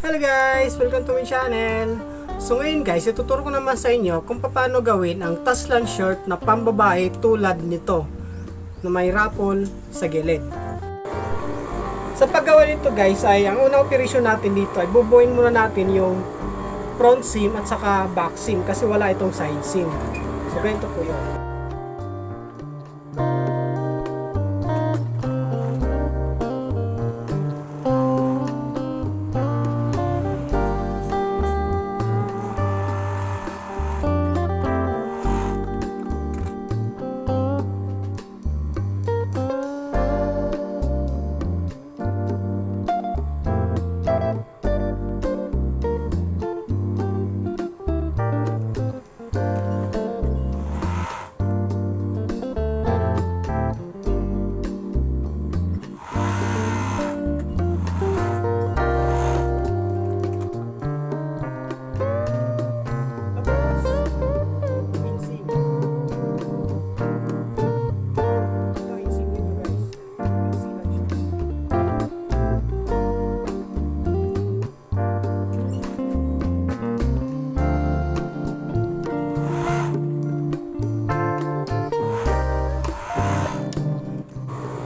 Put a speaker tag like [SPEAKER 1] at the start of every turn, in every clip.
[SPEAKER 1] Hello guys! Welcome to my channel! So ngayon guys, ituturo ko naman sa inyo kung paano gawin ang Taslan shirt na pambabae tulad nito na may raffle sa gilid. Sa paggawa nito guys ay ang unang operasyon natin dito ay bubuin muna natin yung front seam at saka back seam kasi wala itong side seam. So ganito po yun.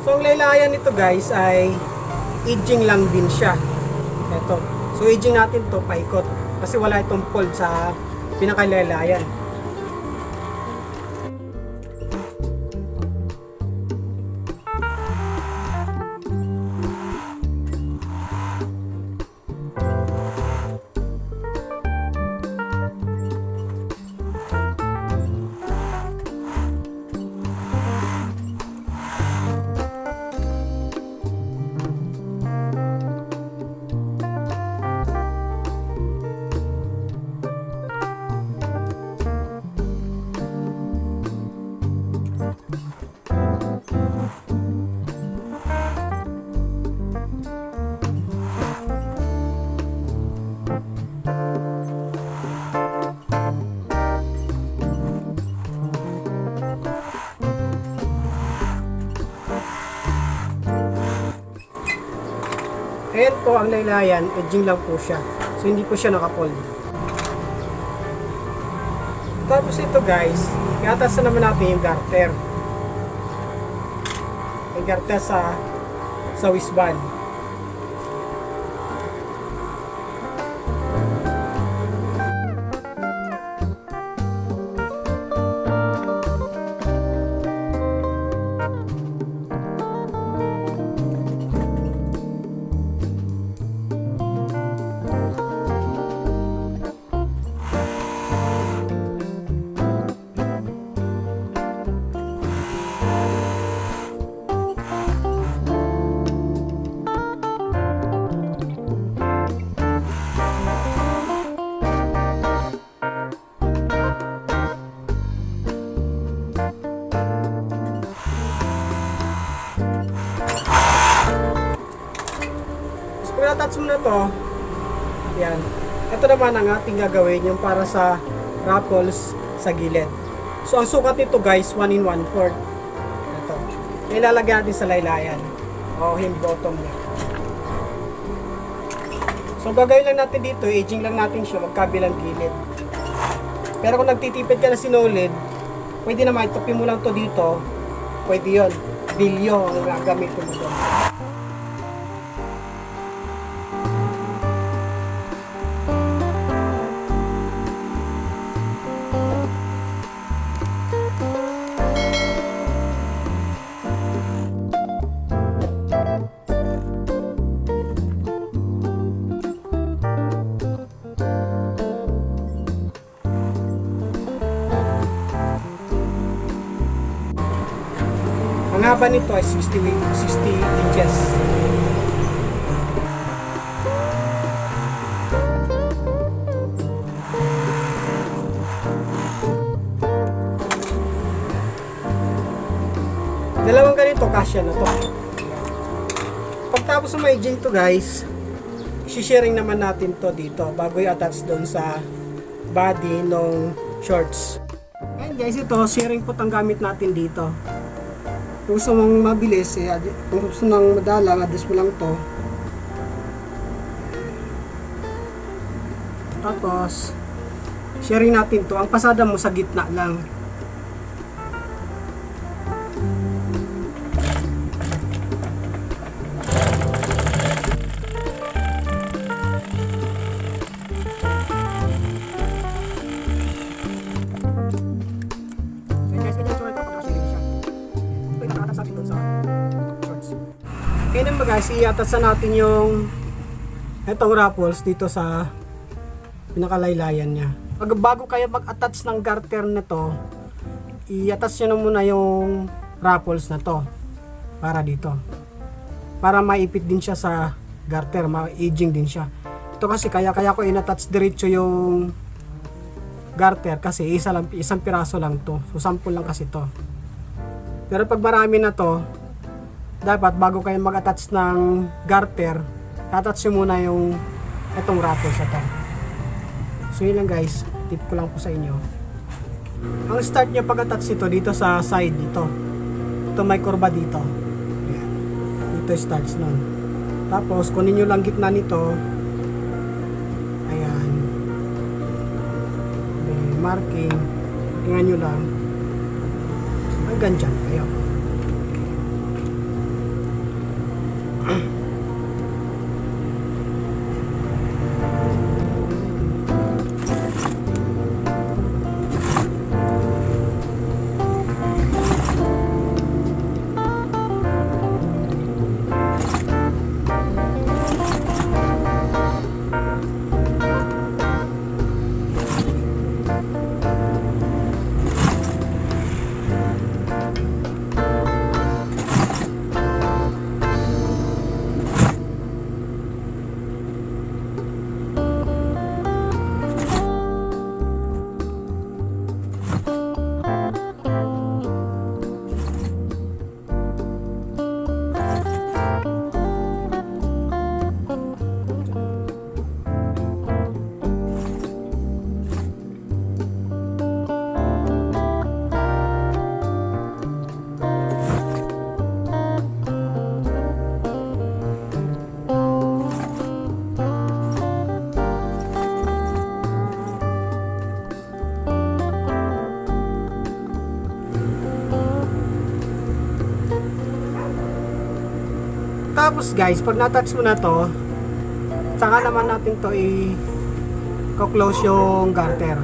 [SPEAKER 1] So ang laylayan nito guys ay edging lang din siya. Ito. So edging natin to paikot kasi wala itong fold sa pinakalaylayan. Ayan po ang laylayan, edging lang po siya. So hindi po siya nakafold. Tapos ito guys, iatasan naman natin yung garter. Yung garter sa waistband. Kung na-touch mo na to, yan. Ito naman ang ating gagawin, yung para sa raffles sa gilid. So ang sukat nito guys, 1 in 1/4. Ito. Ilalagay natin sa laylayan o hem bottom niya. So gagawin lang natin dito, edging lang natin siya magkabilang gilid. Pero kung nagtitipid ka na sinulid, pwede naman itupin mo lang to dito. Pwede yun. Vedio ang gagamitin mo doon. Ang haba nito ay 60 inches. Dalawang ganito, kasya na to. Pagtapos ng edging to guys, sharing naman natin to dito bago i-attach doon sa body ng shorts. Ayan guys, ito sharing po ang gamit natin dito. Kung gusto mong mabilis, kung gusto nang madalang, adjust mo lang to. Tapos, sharing natin to. Ang pasada mo sa gitna lang. Kaya naman guys, iatasan natin yung itong Raffles dito sa pinakalaylayan niya. Bago kayo mag-attach ng garter na to, i-attach nyo na muna yung Raffles na to para dito. Para maipit din siya sa garter, ma-aging din siya. Ito kasi kaya ko in-attach diretso yung garter kasi isang piraso lang to. So sample lang kasi to. Pero pag marami na to, dapat bago kayo mag-attach ng garter, attach nyo muna yung itong Raffles na to. So yun lang guys, tip ko lang po sa inyo. Ang start nyo pag-attach ito dito sa side dito. Ito may kurba dito. Ayan. Dito starts nun. Tapos kunin nyo lang gitna nito. Ayan. May marking. Tingnan nyo lang. Hanggang dyan kayo. Tapos guys, pag na-touch mo na to, saka naman natin to i-close yung garter.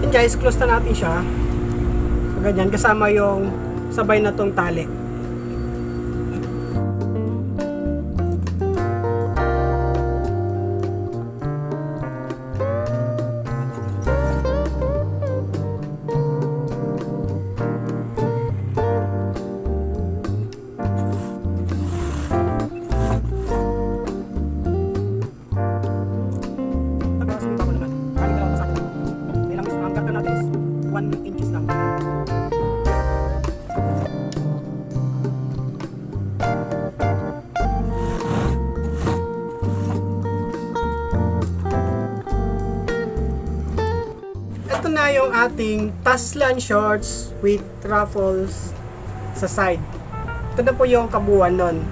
[SPEAKER 1] And guys, close na natin siya. So ganyan, kasama yung sabay na tong tali. Ito na yung ating Taslan shorts with Raffles sa side. Ito na po yung kabuuan nun.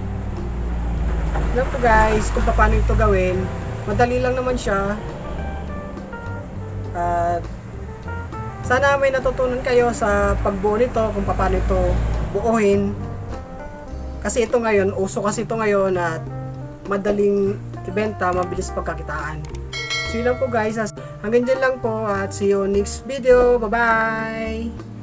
[SPEAKER 1] Alam po guys kung paano ito gawin. Madali lang naman siya. At sana may natutunan kayo sa pagbuo nito kung paano ito buuhin. Kasi ito ngayon, uso kasi ito ngayon at madaling ibenta, mabilis pagkakitaan. So yun lang po guys. Hanggang dyan lang po at see you next video. Bye bye!